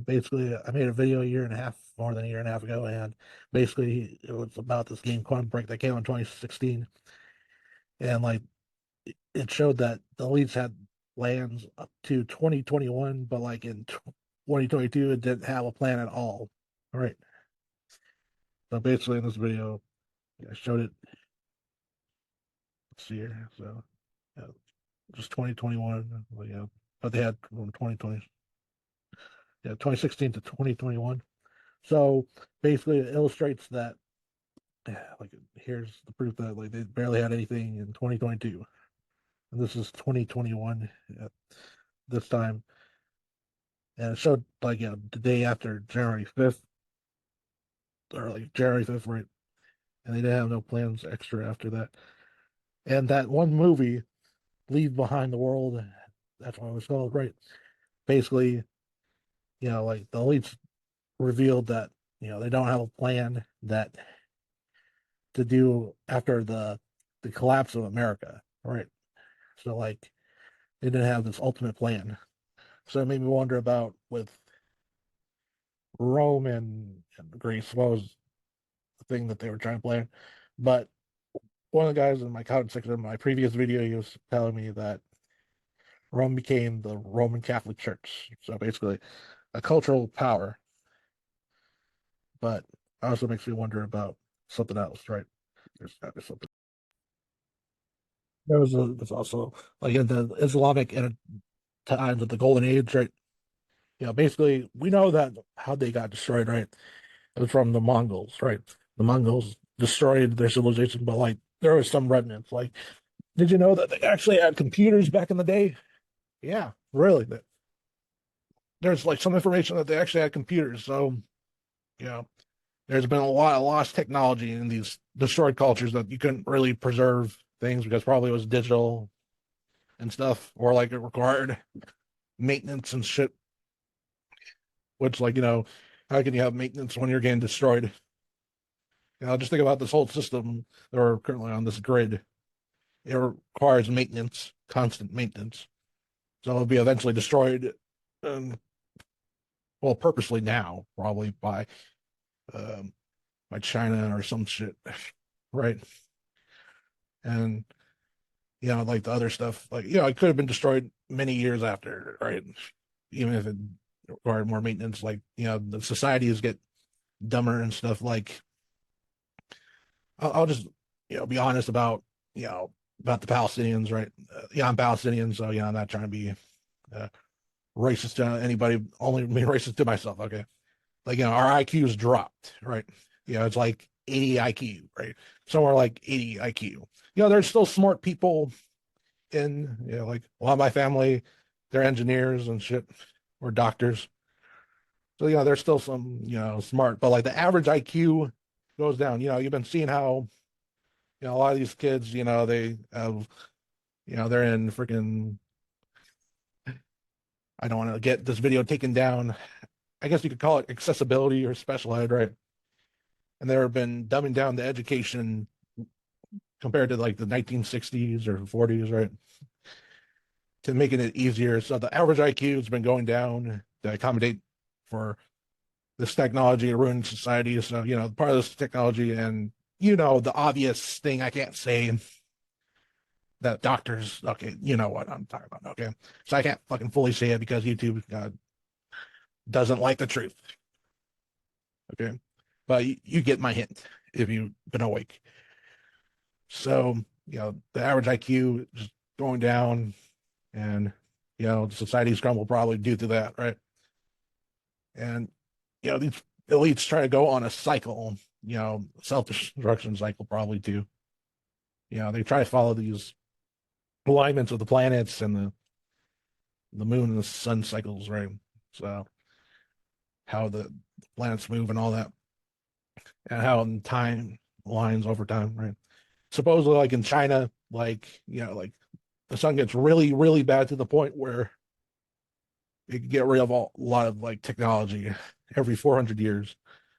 Basically, I made a video a year and a half, more than a year and a half ago, and basically it was about this game Quantum Break that came out in 2016, and like it showed that the elites had plans up to 2021, but like in 2022, it didn't have a plan at all. All right. So basically, in this video, I showed it. Let's see here. So, yeah, just 2021. Well, yeah, but they had from 2020, yeah, 2016 to 2021. So basically, it illustrates that, yeah, like here's the proof that like they barely had anything in 2022, and this is 2021 at this time, and it showed like the day after January 5th, or like January 5th, right? And they didn't have no plans extra after that. And that one movie, Leave Behind the World, that's what it was called, right? Basically, like the elites revealed that they don't have a plan that to do after the collapse of America, right? So like they didn't have this ultimate plan. So it made me wonder about with Rome and Greece, what was the thing that they were trying to plan? But one of the guys in my comment section in my previous video, he was telling me that Rome became the Roman Catholic Church. So basically a cultural power. But it also makes me wonder about something else, right? There's gotta be something. There's also like in the Islamic times of the Golden Age, right? Basically we know that how they got destroyed, right? It was from the Mongols, right? The Mongols destroyed their civilization, but like there was some remnants. Like, did you know that they actually had computers back in the day? Yeah, really. There's like some information that they actually had computers. So, you know, there's been a lot of lost technology in these destroyed cultures that you couldn't really preserve things because probably it was digital and stuff, or like it required maintenance and shit. Which, like, how can you have maintenance when you're getting destroyed? Just think about this whole system that we're currently on this grid. It requires maintenance, constant maintenance. So it'll be eventually destroyed, um, well, purposely now, probably um, by China or some shit, right? And like the other stuff, like it could have been destroyed many years after, right? Even if it required more maintenance, like the societies get dumber and stuff. Like I'll just be honest about about the Palestinians, right? Yeah, I'm Palestinian, so I'm not trying to be uh, racist to anybody. Only being racist to myself. Okay, like our IQ's dropped, right? It's like 80 IQ, right? Somewhere like 80 IQ. There's still smart people in like a lot of my family, they're engineers and shit or doctors. So there's still some smart, but like the average IQ goes down. You've been seeing how a lot of these kids, they have they're in freaking, I don't want to get this video taken down. I guess you could call it accessibility or special ed, right? And there have been dumbing down the education compared to like the 1960s or 40s, right? To making it easier. So the average IQ has been going down to accommodate for this technology to ruin society. So, part of this technology and, the obvious thing I can't say that doctors, okay, you know what I'm talking about. Okay. So I can't fucking fully say it because YouTube doesn't like the truth. Okay. But you get my hint if you've been awake. So, the average IQ is going down and, society's crumble probably due to that, right? And, these elites try to go on a cycle, self destruction cycle probably too. They try to follow these alignments of the planets and the moon and the sun cycles, right? So, how the planets move and all that, and how time lines over time, right? Supposedly, like in China, like, like the sun gets really, really bad to the point where it can get rid of a lot of like technology every 400 years.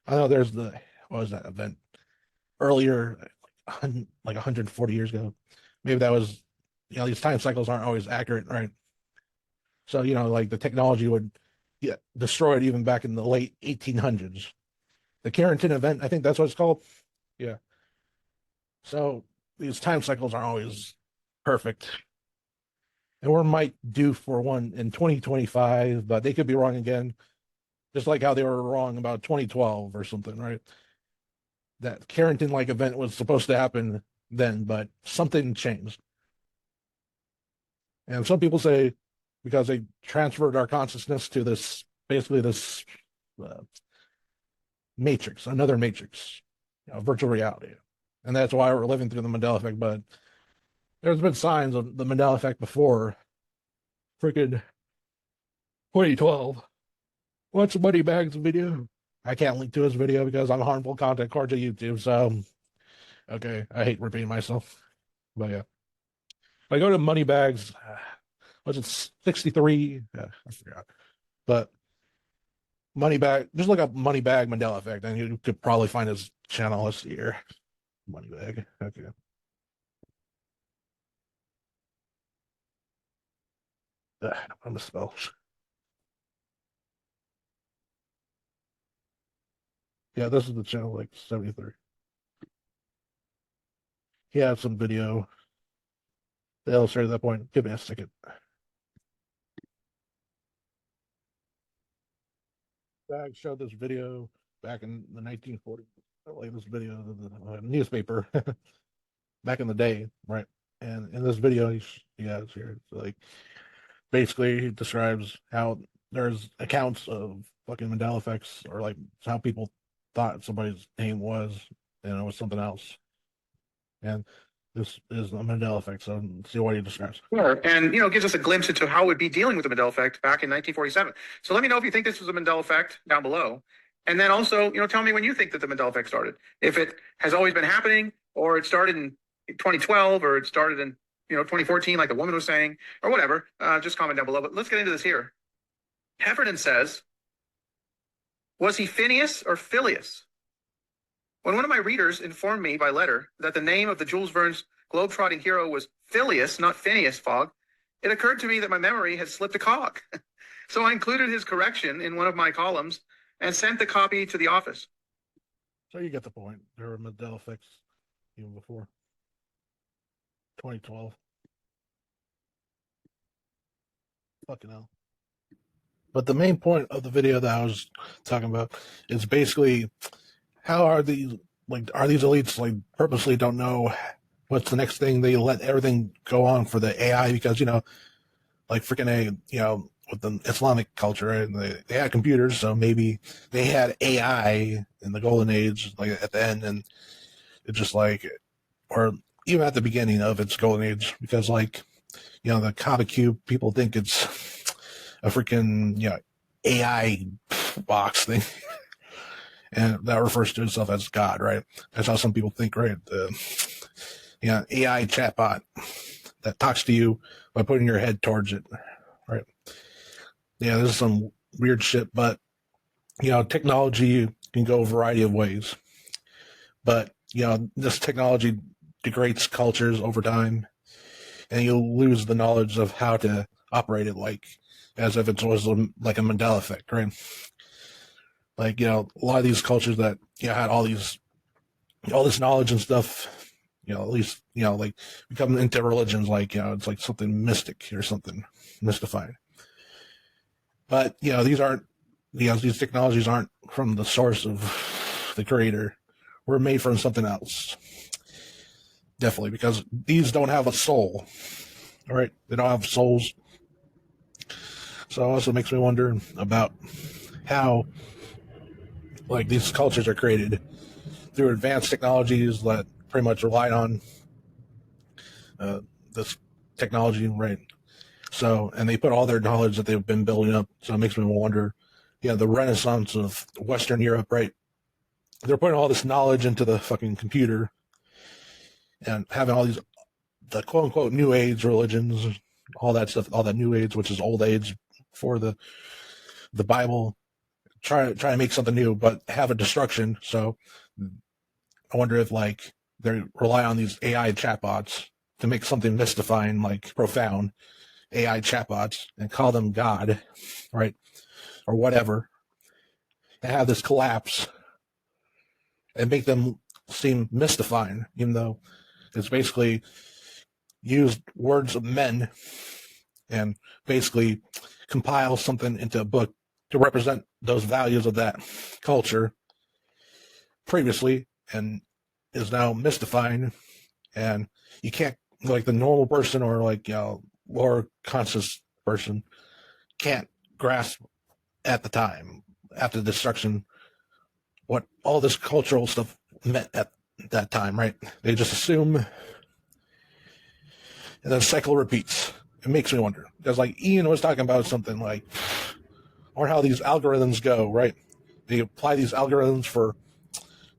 I know there's what was that event earlier, like 140 years ago. Maybe that was, these time cycles aren't always accurate, right? So, like the technology would destroyed even back in the late 1800s. The Carrington event, I think that's what it's called. Yeah. So these time cycles aren't always perfect. And we might due for one in 2025, but they could be wrong again, just like how they were wrong about 2012 or something, right? That Carrington like event was supposed to happen then, but something changed. And some people say because they transferred our consciousness to this basically this uh, matrix, another matrix, virtual reality. And that's why we're living through the Mandela effect. But there's been signs of the Mandela effect before. Freaking 2012. Watch Moneybags video. I can't link to his video because I'm harmful content according to YouTube. So, okay, I hate repeating myself. But yeah. If I go to Moneybags, was it 63? Yeah, I forgot. But Moneybag, just look up Moneybag Mandela effect, and you could probably find his channel. Let's see here. Moneybag. Okay. I'm misspelled. Yeah, this is the channel, like 73. He had some video that illustrated that point. Give me a second. Bag showed this video back in the 1940s. Like this video, the newspaper back in the day, right? And in this video, he has here, it's like basically he describes how there's accounts of fucking Mandela effects, or like how people thought somebody's name was, and it was something else. And this is the Mandela effect. So see what he describes. Sure. And, gives us a glimpse into how we'd be dealing with the Mandela effect back in 1947. So let me know if you think this was a Mandela effect down below. And then also, tell me when you think that the Mandela effect started. If it has always been happening, or it started in 2012, or it started in, 2014, like the woman was saying, or whatever, just comment down below. But let's get into this here. Heffernan says, was he Phineas or Phileas? When one of my readers informed me by letter that the name of the Jules Verne's globetrotting hero was Phileas, not Phineas Fogg, it occurred to me that my memory had slipped a cog. So I included his correction in one of my columns and sent the copy to the office. So you get the point. There were Mandela effects even before 2012. Fucking hell. But the main point of the video that I was talking about is basically how are these elites like purposely don't know what's the next thing? They let everything go on for the AI because like freaking with the Islamic culture, right? They had computers, so maybe they had AI in the golden age, like at the end, and it's just like, or even at the beginning of its golden age, because like the Kaba Cube, people think it's a freaking AI box thing. And that refers to itself as God, right? That's how some people think, right? AI chatbot that talks to you by putting your head towards it, right? Yeah, this is some weird shit, but technology can go a variety of ways. But this technology degrades cultures over time, and you'll lose the knowledge of how to operate it, like as if it was like a Mandela effect, right? Like a lot of these cultures that had all this knowledge and stuff, at least like become into religions, like it's like something mystic or something mystifying. But these aren't these technologies aren't from the source of the creator. We're made from something else, definitely, because these don't have a soul. All right, they don't have souls. So it also makes me wonder about how like these cultures are created through advanced technologies that pretty much relied on this technology, right? So, and they put all their knowledge that they've been building up. So it makes me wonder, the Renaissance of Western Europe, right? They're putting all this knowledge into the fucking computer and having all the quote unquote new age religions, all that stuff, all that new age, which is old age for the Bible. Try to make something new, but have a destruction. So I wonder if like they rely on these AI chatbots to make something mystifying, like profound AI chatbots, and call them God, right? or whatever, and have this collapse and make them seem mystifying, even though it's basically used words of men and basically compile something into a book to represent those values of that culture previously, and is now mystifying. And you can't, like the normal person or like, lower conscious person can't grasp at the time after the destruction what all this cultural stuff meant at that time, right? They just assume, and then the cycle repeats. It makes me wonder, because like Ian was talking about something like, or how these algorithms go, right? They apply these algorithms for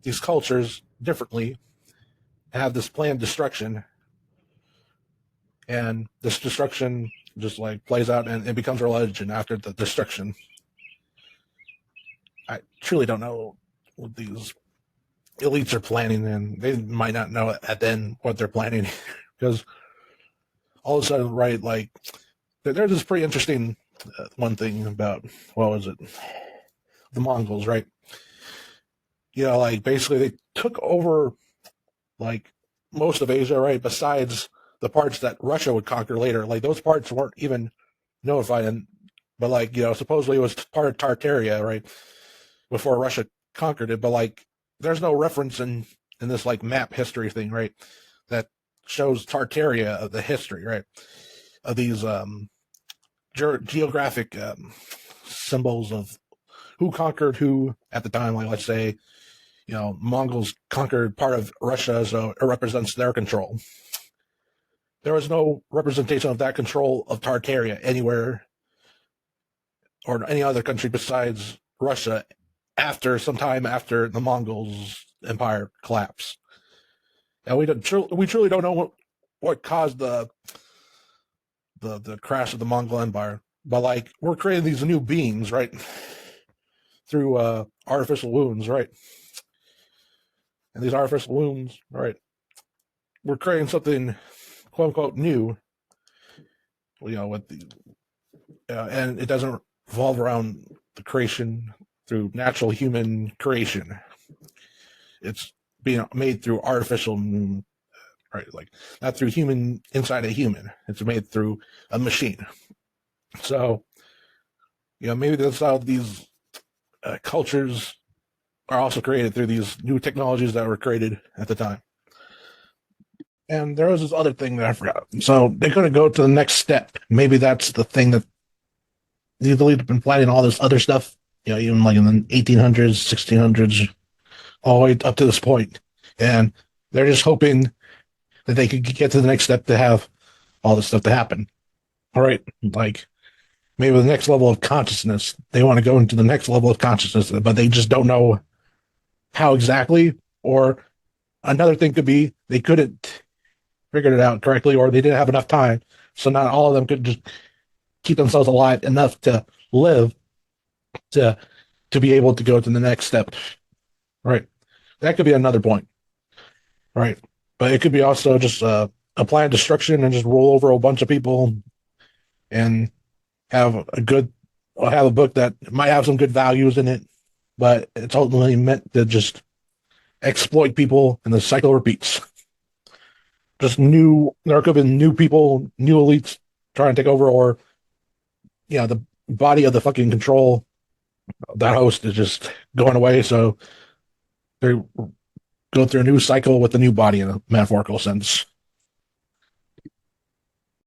these cultures differently, have this planned destruction, and this destruction just like plays out and it becomes a religion after the destruction. I truly don't know what these elites are planning, and they might not know at the end what they're planning because all of a sudden, right, like there's this pretty interesting one thing about, what was it, the Mongols, right? Like basically they took over like most of Asia, right? Besides the parts that Russia would conquer later, like those parts weren't even notified, and but like supposedly it was part of Tartaria, right? Before Russia conquered it, but like there's no reference in this like map history thing, right? That shows Tartaria of the history, right? Of these geographic symbols of who conquered who at the time. Like let's say, Mongols conquered part of Russia, so it represents their control. There was no representation of that control of Tartaria anywhere or any other country besides Russia some time after the Mongols empire collapsed. And we truly don't know what caused the crash of the Mongol Empire. But like we're creating these new beings, right? Through artificial wounds, right? And these artificial wounds, right? We're creating something quote unquote new. With the and it doesn't revolve around the creation through natural human creation. It's being made through artificial, right? Like not through human inside a human. It's made through a machine. So, maybe that's how these cultures are also created, through these new technologies that were created at the time. And there was this other thing that I forgot. So they're going to go to the next step. Maybe that's the thing that they've been planning all this other stuff, even like in the 1800s, 1600s, all the way up to this point. And they're just hoping that they could get to the next step to have all this stuff to happen. All right. Like maybe the next level of consciousness. They want to go into the next level of consciousness, but they just don't know how exactly. Or another thing could be they couldn't figure it out correctly, or they didn't have enough time. So not all of them could just keep themselves alive enough to live to be able to go to the next step. Right. That could be another point. Right. But it could be also just a planned destruction and just roll over a bunch of people and have a book that might have some good values in it, but it's ultimately meant to just exploit people, and the cycle repeats. There could be new people, new elites trying to take over, or the body of the fucking control, that host is just going away, so they go through a new cycle with a new body in a metaphorical sense.